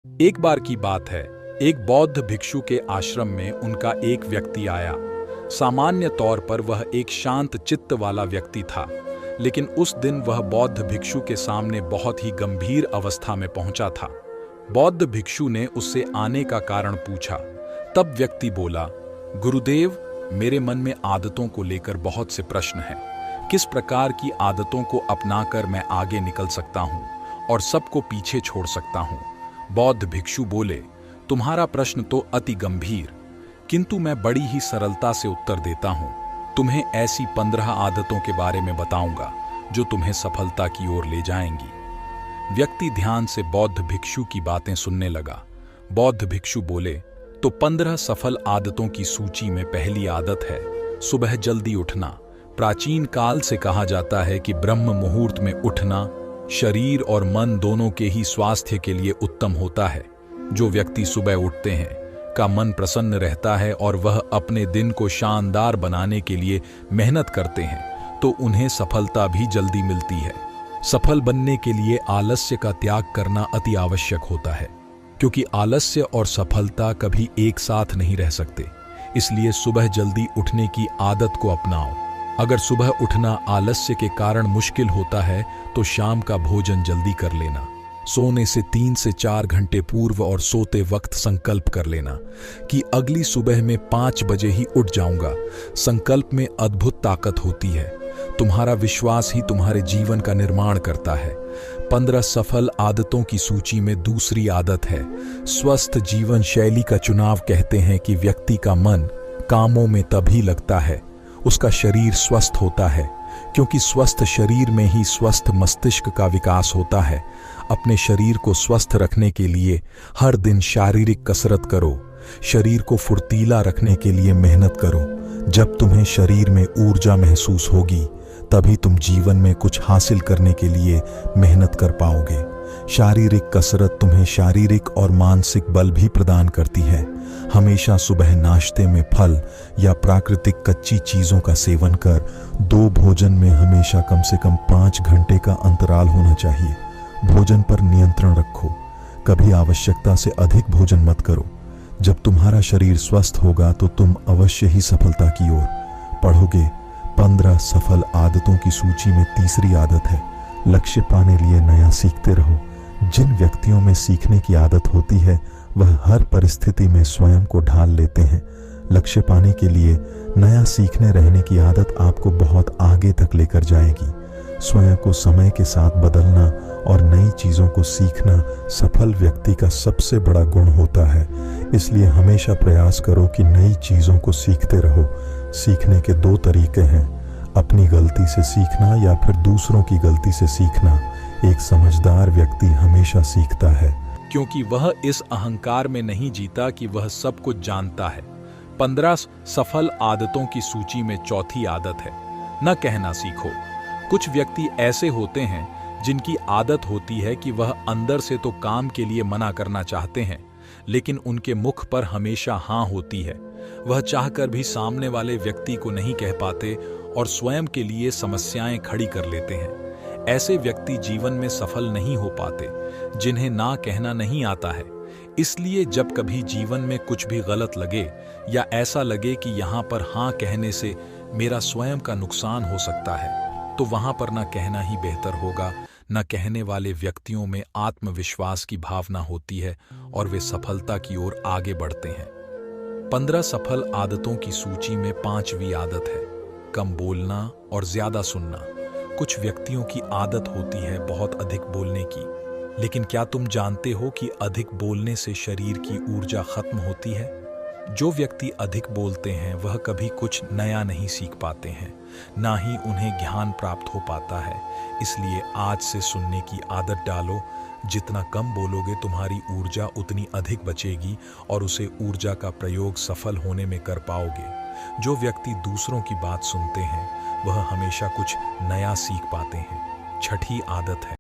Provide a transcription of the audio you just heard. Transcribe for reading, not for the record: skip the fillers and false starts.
एक बार की बात है, एक बौद्ध भिक्षु के आश्रम में उनका एक व्यक्ति आया। सामान्य तौर पर वह एक शांत चित्त वाला व्यक्ति था, लेकिन उस दिन वह बौद्ध भिक्षु के सामने बहुत ही गंभीर अवस्था में पहुंचा था। बौद्ध भिक्षु ने उससे आने का कारण पूछा। तब व्यक्ति बोला, गुरुदेव, मेरे मन में आदतों को लेकर बहुत से प्रश्न हैं। किस प्रकार की आदतों को अपनाकर मैं आगे निकल सकता हूँ और सबको पीछे छोड़ सकता हूँ? बौद्ध भिक्षु बोले, तुम्हारा प्रश्न तो अति गंभीर, किंतु मैं बड़ी ही सरलता से उत्तर देता हूँ। तुम्हें ऐसी 15 आदतों के बारे में बताऊंगा जो तुम्हें सफलता की ओर ले जाएंगी। व्यक्ति ध्यान से बौद्ध भिक्षु की बातें सुनने लगा। बौद्ध भिक्षु बोले, तो 15 सफल आदतों की सूची में पहली आदत है सुबह जल्दी उठना। प्राचीन काल से कहा जाता है कि ब्रह्म मुहूर्त में उठना शरीर और मन दोनों के ही स्वास्थ्य के लिए उत्तम होता है। जो व्यक्ति सुबह उठते हैं का मन प्रसन्न रहता है और वह अपने दिन को शानदार बनाने के लिए मेहनत करते हैं, तो उन्हें सफलता भी जल्दी मिलती है। सफल बनने के लिए आलस्य का त्याग करना अति आवश्यक होता है, क्योंकि आलस्य और सफलता कभी एक साथ नहीं रह सकते। इसलिए सुबह जल्दी उठने की आदत को अपनाओ। अगर सुबह उठना आलस्य के कारण मुश्किल होता है तो शाम का भोजन जल्दी कर लेना। सोने से 3 से 4 घंटे पूर्व और सोते वक्त संकल्प कर लेना कि अगली सुबह में 5 बजे ही उठ जाऊंगा। संकल्प में अद्भुत ताकत होती है। तुम्हारा विश्वास ही तुम्हारे जीवन का निर्माण करता है। 15 सफल आदतों की सूची में दूसरी आदत है स्वस्थ जीवन शैली का चुनाव। कहते हैं कि व्यक्ति का मन कामों में तभी लगता है उसका शरीर स्वस्थ होता है, क्योंकि स्वस्थ शरीर में ही स्वस्थ मस्तिष्क का विकास होता है। अपने शरीर को स्वस्थ रखने के लिए हर दिन शारीरिक कसरत करो। शरीर को फुर्तीला रखने के लिए मेहनत करो। जब तुम्हें शरीर में ऊर्जा महसूस होगी तभी तुम जीवन में कुछ हासिल करने के लिए मेहनत कर पाओगे। शारीरिक कसरत तुम्हें शारीरिक और मानसिक बल भी प्रदान करती है। हमेशा सुबह नाश्ते में फल या प्राकृतिक कच्ची चीजों का सेवन कर। 2 भोजन में हमेशा कम से कम 5 घंटे का अंतराल होना चाहिए। भोजन पर नियंत्रण रखो। कभी आवश्यकता से अधिक भोजन मत करो। जब तुम्हारा शरीर स्वस्थ होगा तो तुम अवश्य ही सफलता की ओर बढ़ोगे। 15 सफल आदतों की सूची में तीसरी आदत है लक्ष्य पाने लिए नया सीखते रहो। जिन व्यक्तियों में सीखने की आदत होती है वह हर परिस्थिति में स्वयं को ढाल लेते हैं। लक्ष्य पाने के लिए नया सीखने रहने की आदत आपको बहुत आगे तक लेकर जाएगी। स्वयं को समय के साथ बदलना और नई चीजों को सीखना सफल व्यक्ति का सबसे बड़ा गुण होता है। इसलिए हमेशा प्रयास करो कि नई चीजों को सीखते रहो। सीखने के 2 तरीके हैं, अपनी गलती से सीखना या फिर दूसरों की गलती से सीखना। एक समझदार व्यक्ति हमेशा सीखता है, क्योंकि वह इस अहंकार में नहीं जीता कि वह सब कुछ जानता है। 15 सफल आदतों की सूची में चौथी आदत है न कहना सीखो। कुछ व्यक्ति ऐसे होते हैं जिनकी आदत होती है कि वह अंदर से तो काम के लिए मना करना चाहते हैं, लेकिन उनके मुख पर हमेशा हाँ होती है। वह चाहकर भी सामने वाले व्यक्ति को नहीं कह पाते और स्वयं के लिए समस्याएं खड़ी कर लेते हैं। ऐसे व्यक्ति जीवन में सफल नहीं हो पाते, जिन्हें ना कहना नहीं आता है। इसलिए जब कभी जीवन में कुछ भी गलत लगे या ऐसा लगे कि यहाँ पर हाँ कहने से मेरा स्वयं का नुकसान हो सकता है, तो वहां पर ना कहना ही बेहतर होगा। न कहने वाले व्यक्तियों में आत्मविश्वास की भावना होती है और वे सफलता की ओर आगे बढ़ते हैं। 15 सफल आदतों की सूची में 5वीं आदत है कम बोलना और ज्यादा सुनना। कुछ व्यक्तियों की आदत होती है बहुत अधिक बोलने की, लेकिन क्या तुम जानते हो कि अधिक बोलने से शरीर की ऊर्जा खत्म होती है? जो व्यक्ति अधिक बोलते हैं वह कभी कुछ नया नहीं सीख पाते हैं, ना ही उन्हें ज्ञान प्राप्त हो पाता है। इसलिए आज से सुनने की आदत डालो। जितना कम बोलोगे तुम्हारी ऊर्जा उतनी अधिक बचेगी और उसे ऊर्जा का प्रयोग सफल होने में कर पाओगे। जो व्यक्ति दूसरों की बात सुनते हैं वह हमेशा कुछ नया सीख पाते हैं। 6ठी आदत है